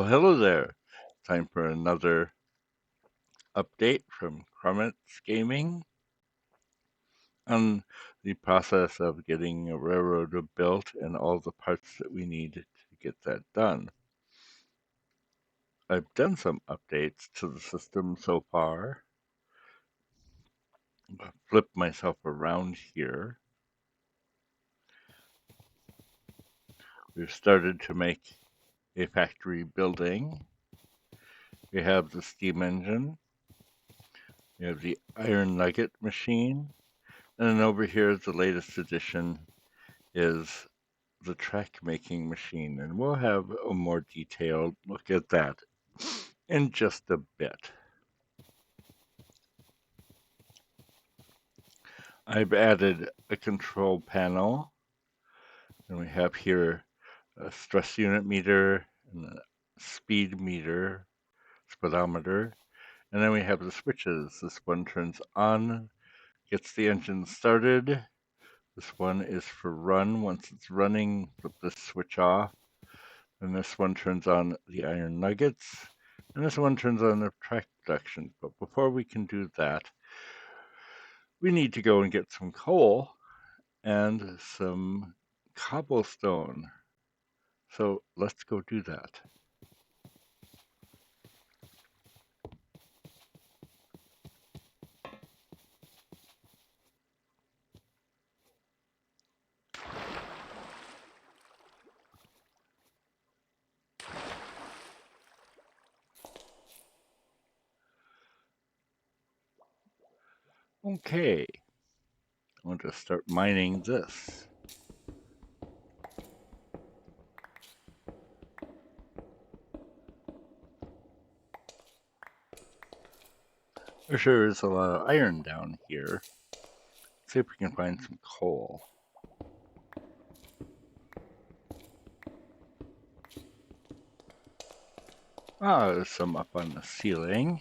Hello there. Time for another update from Crummets Gaming on the process of getting a railroad built and all the parts that we need to get that done. I've done some updates to the system so far. I'll flip myself around here. We've started to make a factory building. We have the steam engine. We have the iron nugget machine. And then over here, the latest addition is the track making machine, and we'll have a more detailed look at that in just a bit. I've added a control panel, and we have here a stress unit meter and a speed meter, speedometer, and then we have the switches. This one turns on, gets the engine started. This one is for run. Once it's running, flip this switch off. And this one turns on the iron nuggets. And this one turns on the track production. But before we can do that, we need to go and get some coal and some cobblestone. So let's go do that. Okay, I want to start mining this. There sure is a lot of iron down here. Let's see if we can find some coal. Ah, there's some up on the ceiling.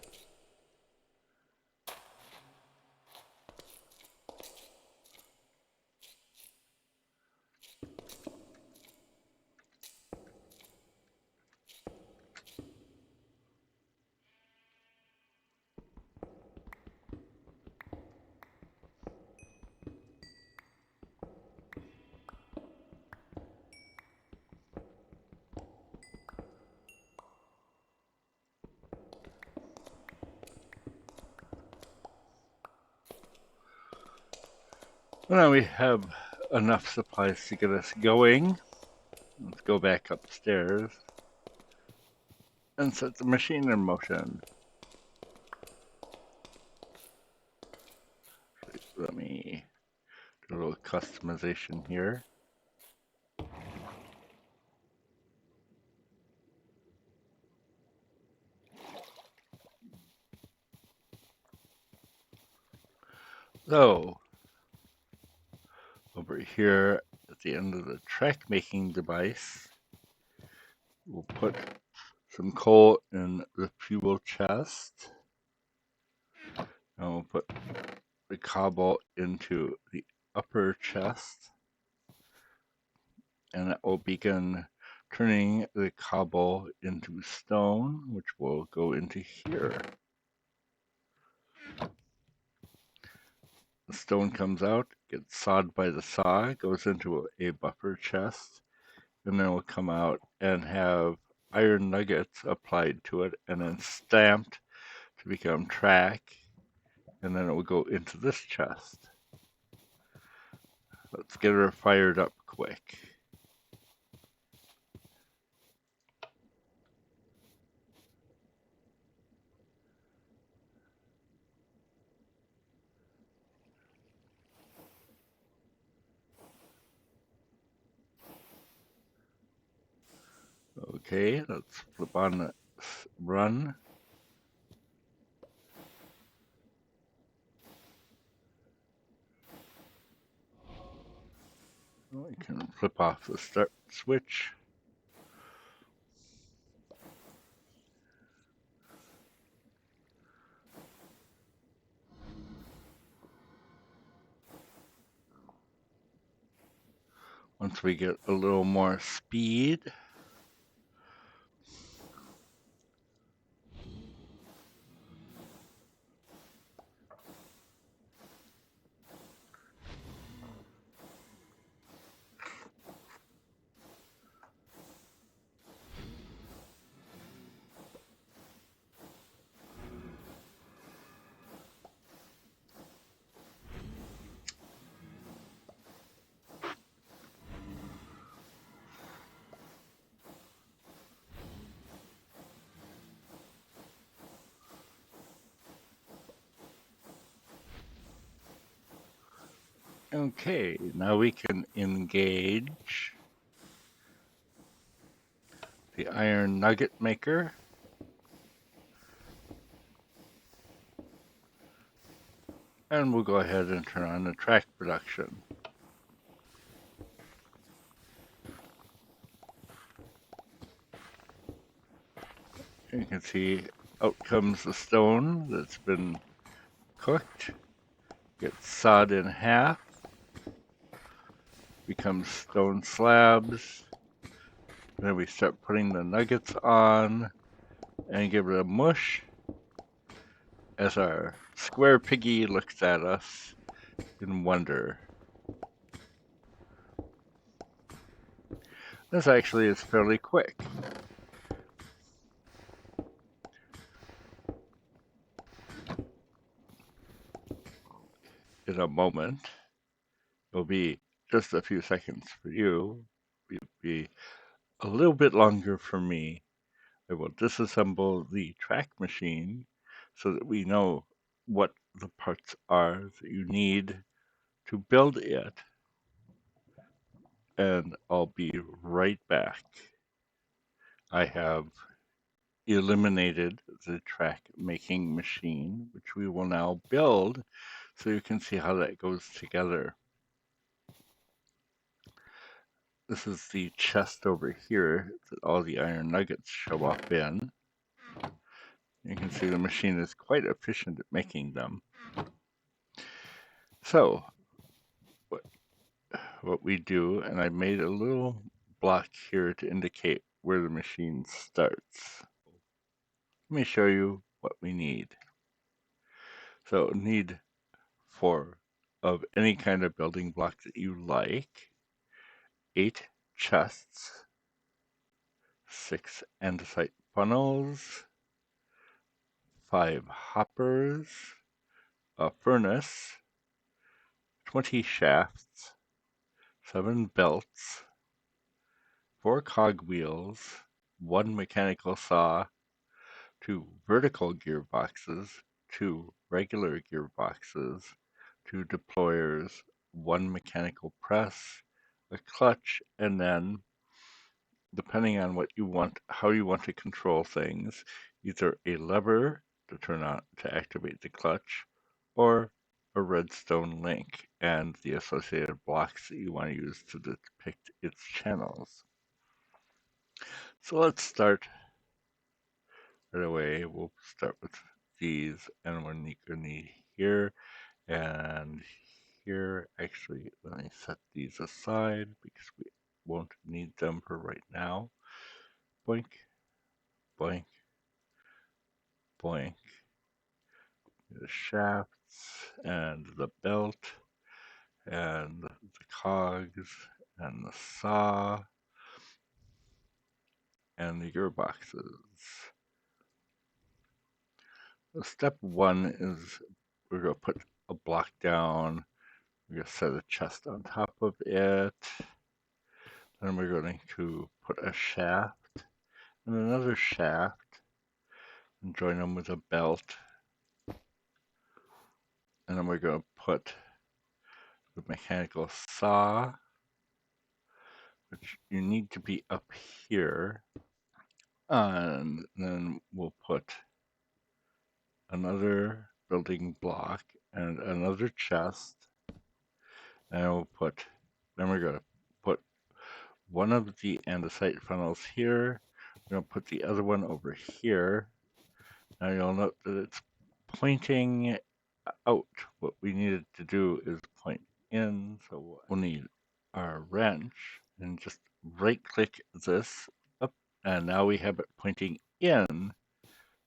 Well, now we have enough supplies to get us going. Let's go back upstairs and set the machine in motion. Let me do a little customization here. So, over here at the end of the track making device, we'll put some coal in the fuel chest. And we'll put the cobble into the upper chest. And that will begin turning the cobble into stone, which will go into here. The stone comes out, gets sawed by the saw, goes into a buffer chest, and then will come out and have iron nuggets applied to it and then stamped to become track, and then it will go into this chest. Let's get her fired up quick. Okay, let's flip on the run. We can flip off the start switch. Once we get a little more speed, Okay, now we can engage the iron nugget maker. And we'll go ahead and turn on the track production. You can see out comes the stone that's been cooked, gets sawed in half, becomes stone slabs. Then we start putting the nuggets on and give it a mush as our square piggy looks at us in wonder. This actually is fairly quick. In a moment, it'll be just a few seconds for you. It'll be a little bit longer for me. I will disassemble the track machine so that we know what the parts are that you need to build it. And I'll be right back. I have eliminated the track making machine, which we will now build so you can see how that goes together. This is the chest over here that all the iron nuggets show up in. You can see the machine is quite efficient at making them. So, what we do, and I made a little block here to indicate where the machine starts. Let me show you what we need. So, need 4 of any kind of building block that you like, 8 chests, 6 andesite funnels, 5 hoppers, a furnace, 20 shafts, 7 belts, 4 cogwheels, 1 mechanical saw, 2 vertical gearboxes, 2 regular gearboxes, 2 deployers, 1 mechanical press, a clutch, and then, depending on what you want, how you want to control things, either a lever to turn on to activate the clutch, or a redstone link and the associated blocks that you want to use to depict its channels. So let's start right away. We'll start with these, and we're going to need here and here. Actually, let me set these aside because we won't need them for right now. Boink, boink, boink. The shafts and the belt and the cogs and the saw and the gearboxes. So step 1 is we're going to put a block down. We're going to set a chest on top of it. Then we're going to put a shaft and another shaft and join them with a belt. And then we're going to put the mechanical saw, which you need to be up here. And then we'll put another building block and another chest. And then we're going to put one of the andesite funnels here. We're going to put the other one over here. Now you'll note that it's pointing out. What we needed to do is point in. So we'll need our wrench and just right click this up. And now we have it pointing in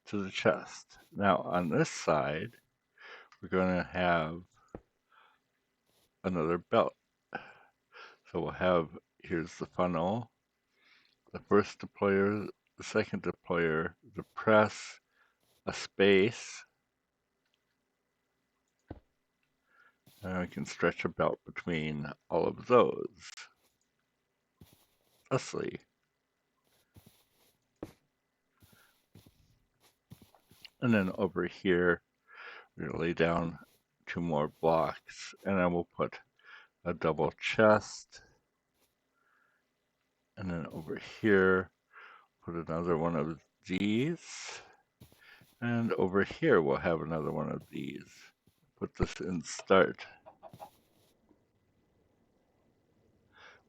to the chest. Now on this side, we're going to have another belt. So we'll have, here's the funnel, the first deployer, the second deployer, the press, a space, and we can stretch a belt between all of those, thusly. And then over here, we're going to lay down 2 more blocks, and then we'll put a double chest, and then over here, put another one of these, and over here we'll have another one of these. Put this in start,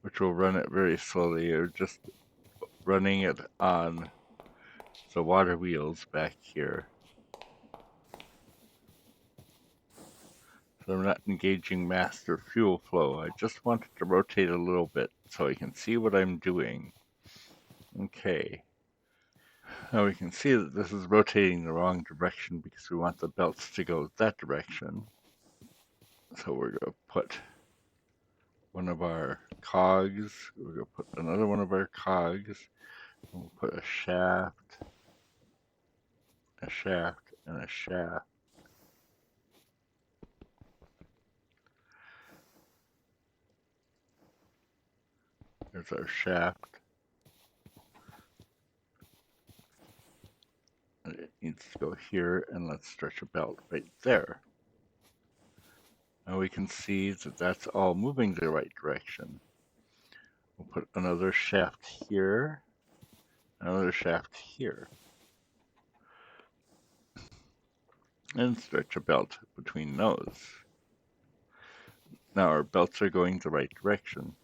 which will run it very slowly. You're just running it on the water wheels back here. So I'm not engaging master fuel flow. I just want it to rotate a little bit so I can see what I'm doing. Okay. Now we can see that this is rotating the wrong direction because we want the belts to go that direction. So we're going to put one of our cogs. We're going to put another one of our cogs. And we'll put a shaft, and a shaft. There's our shaft. And it needs to go here, and let's stretch a belt right there. Now we can see that that's all moving the right direction. We'll put another shaft here, another shaft here, and stretch a belt between those. Now our belts are going the right direction.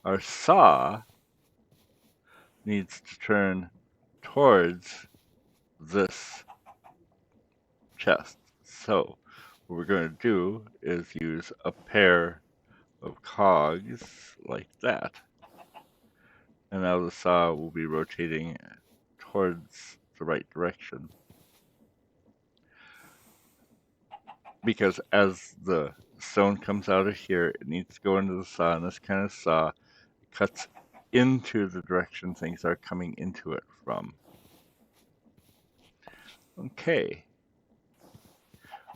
Our saw needs to turn towards this chest. So what we're going to do is use a pair of cogs like that. And now the saw will be rotating towards the right direction. Because as the stone comes out of here, it needs to go into the saw, and this kind of saw cuts into the direction things are coming into it from. Okay.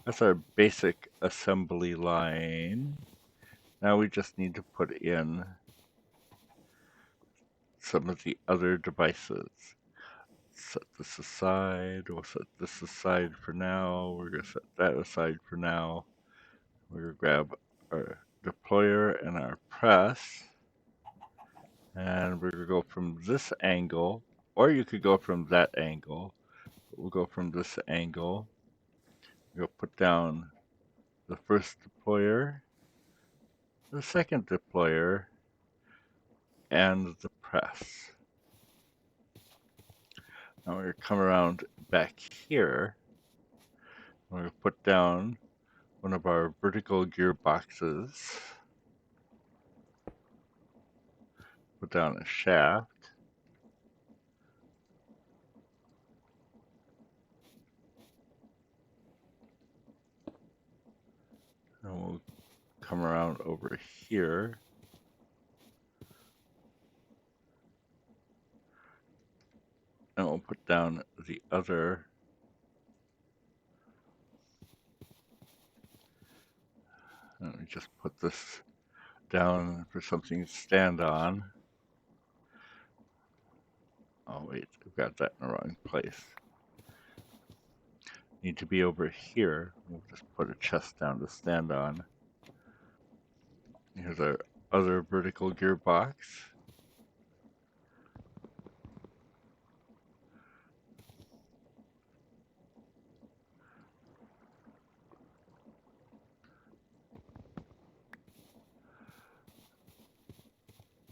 That's our basic assembly line. Now we just need to put in some of the other devices. Set this aside. We'll set this aside for now. We're going to set that aside for now. We're going to grab our deployer and our press. And we're going to go from this angle, or you could go from that angle. We'll go from this angle. We'll put down the first deployer, the second deployer, and the press. Now we're going to come around back here. We're going to put down one of our vertical gearboxes. Put down a shaft. And we'll come around over here. And we'll put down the other. Let me just put this down for something to stand on. Oh wait, I've got that in the wrong place. Need to be over here. We'll just put a chest down to stand on. Here's our other vertical gearbox.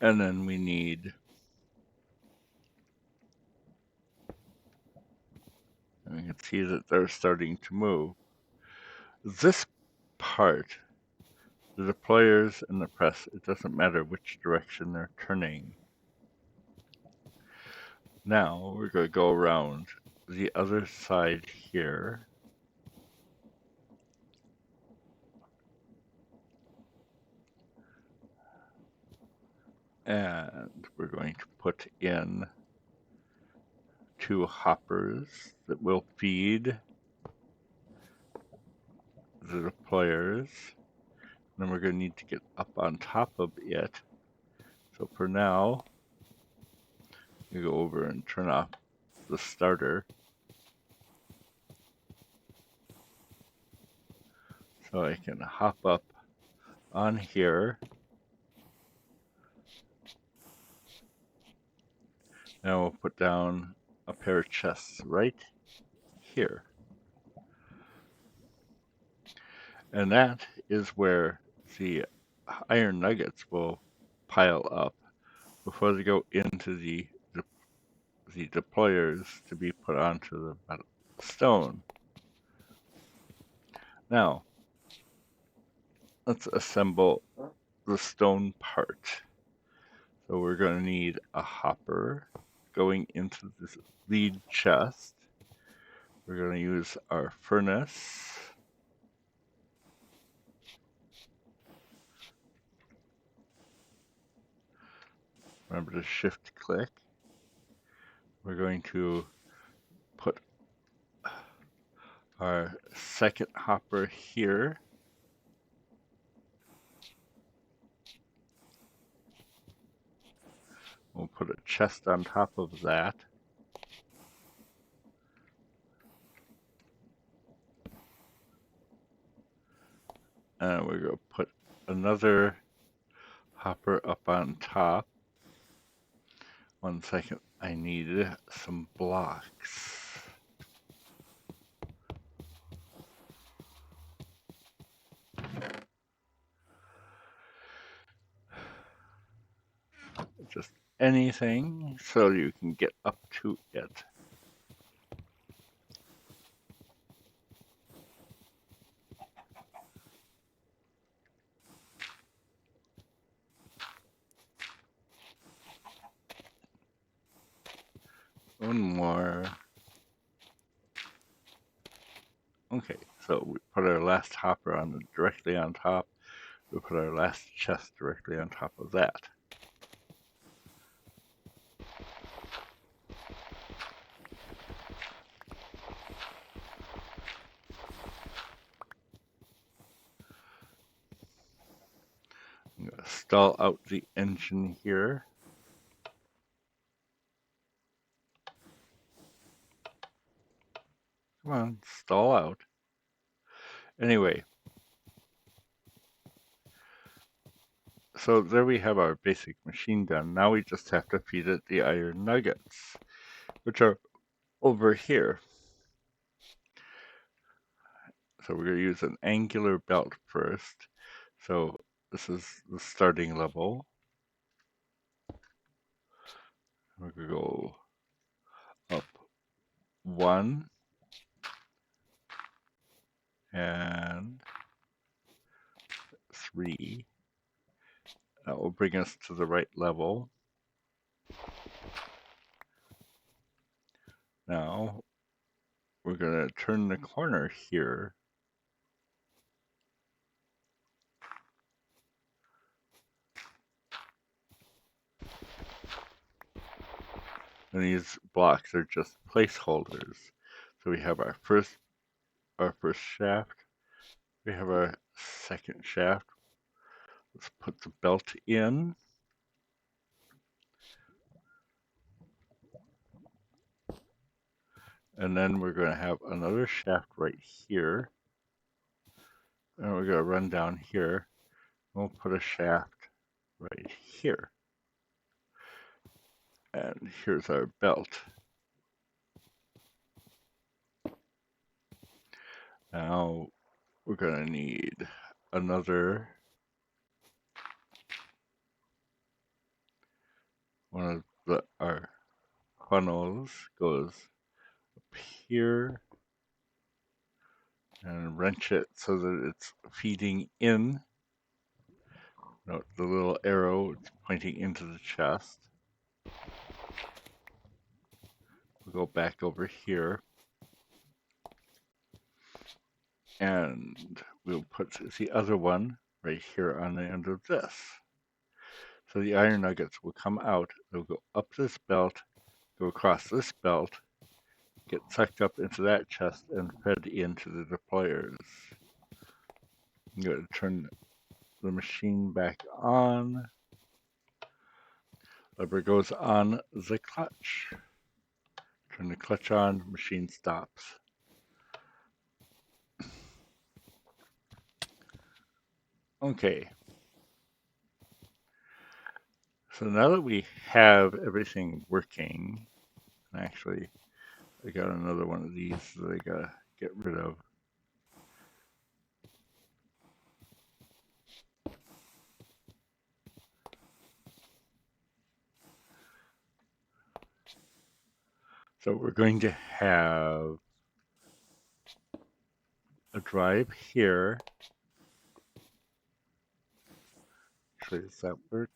And then we need, and you can see that they're starting to move. This part, the deployers and the press, it doesn't matter which direction they're turning. Now we're going to go around the other side here. And we're going to put in 2 hoppers that will feed the deployers. Then we're going to need to get up on top of it. So for now, we go over and turn off the starter. So I can hop up on here. Now we'll put down a pair of chests right here. And that is where the iron nuggets will pile up before they go into the deployers to be put onto the stone. Now, let's assemble the stone part. So we're going to need a hopper going into this lead chest. We're going to use our furnace. Remember to shift click. We're going to put our second hopper here. We'll put a chest on top of that. And we're going to put another hopper up on top. 1 second, I need some blocks. Just anything so you can get up to it. One more. Okay, so we put our last hopper on directly on top. We put our last chest directly on top of that. I'm going to stall out the engine here. Come on, stall out. Anyway, so there we have our basic machine done. Now we just have to feed it the iron nuggets, which are over here. So we're going to use an angular belt first. So this is the starting level. We're going to go up 1 and 3. That will bring us to the right level. Now we're going to turn the corner here. And these blocks are just placeholders. So we have our first shaft. We have our second shaft. Let's put the belt in. And then we're going to have another shaft right here. And we're going to run down here. We'll put a shaft right here. And here's our belt. Now we're going to need another one of our funnels goes up here and wrench it so that it's feeding in. Note the little arrow pointing into the chest. We'll go back over here and we'll put the other one right here on the end of this. So the iron nuggets will come out, they'll go up this belt, go across this belt, get sucked up into that chest and fed into the deployers. I'm going to turn the machine back on. Lever goes on the clutch. Turn the clutch on, machine stops. Okay, So now that we have everything working, actually, I got another one of these that I gotta get rid of. So we're going to have a drive here. Actually, does that work?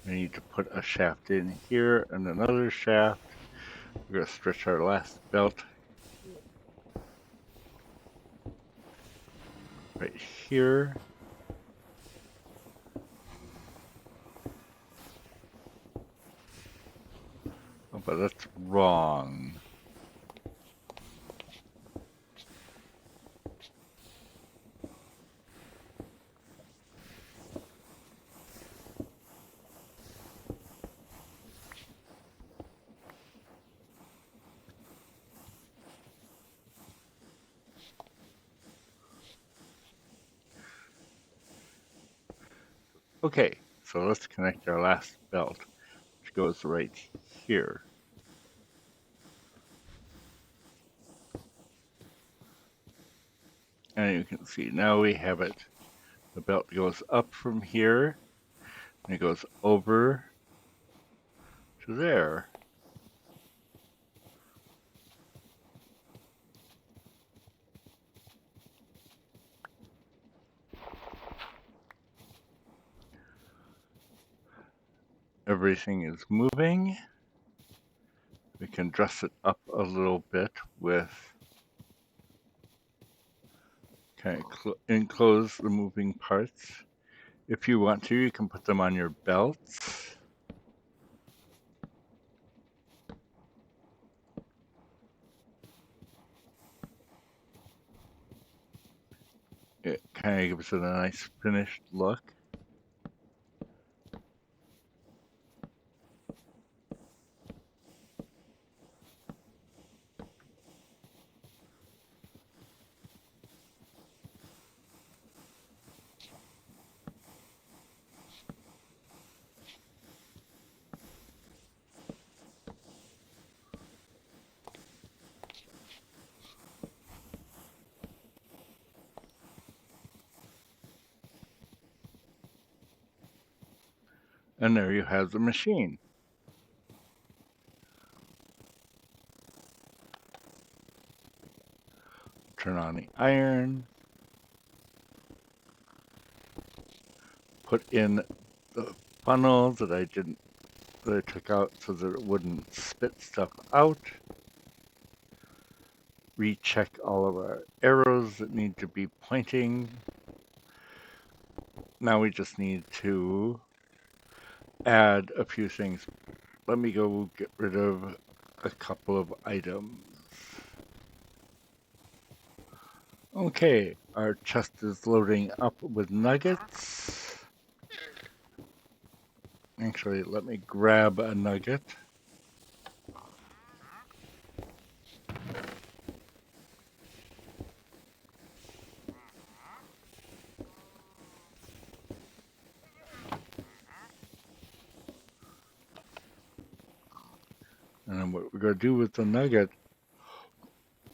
We need to put a shaft in here and another shaft. We're going to stretch our last belt right here. Oh, but that's wrong. Okay, so let's connect our last belt, which goes right here. And you can see now we have it. The belt goes up from here, and it goes over to there. Everything is moving. We can dress it up a little bit with kind of enclose the moving parts. If you want to, you can put them on your belts. It kind of gives it a nice finished look. And there you have the machine. Turn on the iron. Put in the funnel that I took out so that it wouldn't spit stuff out. Recheck all of our arrows that need to be pointing. Now we just need to add a few things. Let me go get rid of a couple of items. Okay, our chest is loading up with nuggets. Actually, let me grab a nugget. And then what we're going to do with the nugget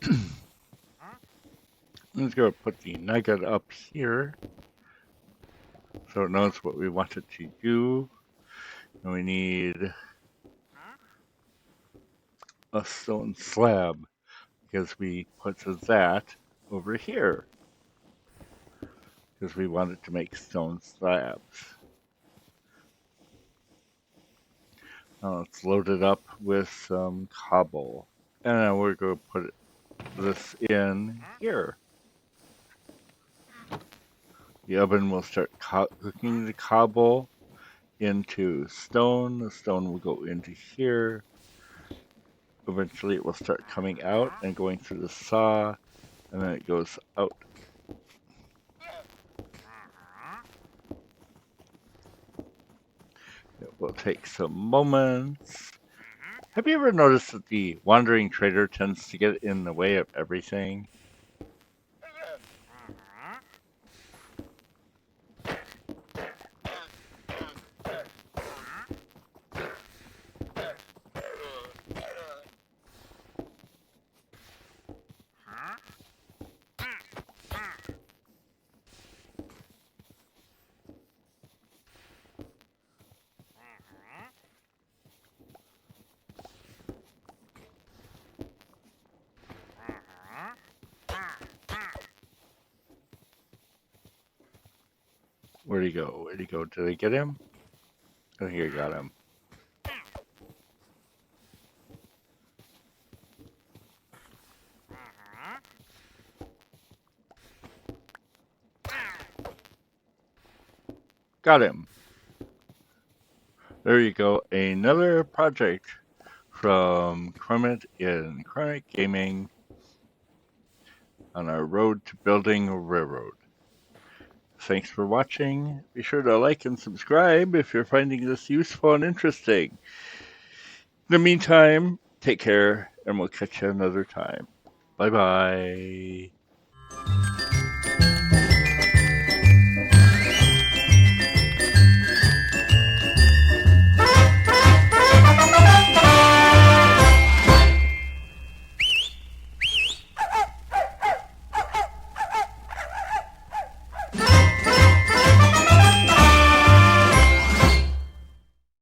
is going to put the nugget up here so it knows what we want it to do. And we need a stone slab because we put that over here because we want it to make stone slabs. Now let's load it up with some cobble. And then we're going to put this in here. The oven will start cooking the cobble into stone. The stone will go into here. Eventually it will start coming out and going through the saw, and then it goes out. It will take some moments. Have you ever noticed that the wandering trader tends to get in the way of everything? Where'd he go? Where'd he go? Did I get him? I think I got him. Got him. There you go. Another project from Kermit in Chronic Gaming on our road to building a railroad. Thanks for watching. Be sure to like and subscribe if you're finding this useful and interesting. In the meantime, take care, and we'll catch you another time. Bye-bye.